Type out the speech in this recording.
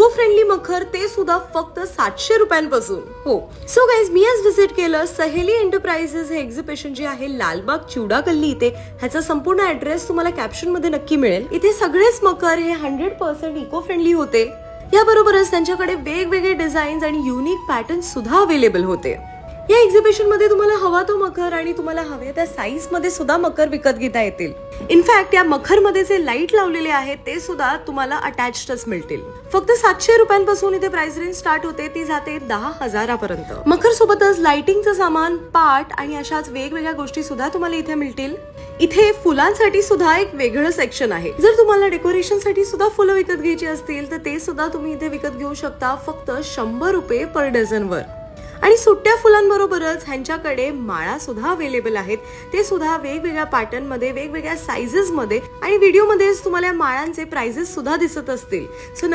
Eco friendly मखर, ते सुद्धा फक्त 700 रुपयांपासून. हो, सो गाईज, मी आज व्हिजिट केलं सहेली एंटरप्राइजेस हे एक्झिबिशन जे आहे लालबाग चिवडा गल्ली इथे. ह्याचा संपूर्ण ऍड्रेस तुम्हाला कॅप्शन मध्ये नक्की मिळेल. इथे सगळेच मखर हे 100% इको फ्रेंडली होते. याबरोबरच त्यांच्याकडे वेगवेगळे डिझाईन्स आणि युनिक पॅटर्न्स सुद्धा अवेलेबल होते. या एक्झिबिशन मध्ये तुम्हाला हवा तो मखर आणि तुम्हाला हव्या त्या साईज मध्ये सुद्धा मखर विकत घेता येतील. इनफॅक्ट या मखर मध्ये जे लाईट लावलेले आहेत ते सुद्धा तुम्हाला अटॅच्डच मिळतील. फक्त 700 रुपयांपासून इथे प्राइस रेंज स्टार्ट होते, ती जाते 10,000 पर्यंत. मखर सोबतच लाइटिंगचं सामान, पाट आणि अशाच वेगवेगळ्या गोष्टी सुद्धा तुम्हाला इथे मिळतील. इथे फुलांसाठी सुद्धा एक वेगळं सेक्शन आहे. जर तुम्हाला डेकोरेशन साठी सुद्धा फुलं विकत घ्यायची असतील तर ते सुद्धा तुम्ही इथे विकत घेऊ शकता, फक्त 100 रुपये पर डझन वर. आणि सुट्ट्या फुलांबरोबरच ह्यांच्याकडे माळा सुद्धा अवेलेबल आहेत. ते सुद्धा वेगवेगळ्या पॅटर्न मध्ये, वेगवेगळ्या साइजेस मध्ये, आणि व्हिडिओ मध्ये तुम्हाला माळांचे प्राइजेस सुद्धा दिसत असतील. सो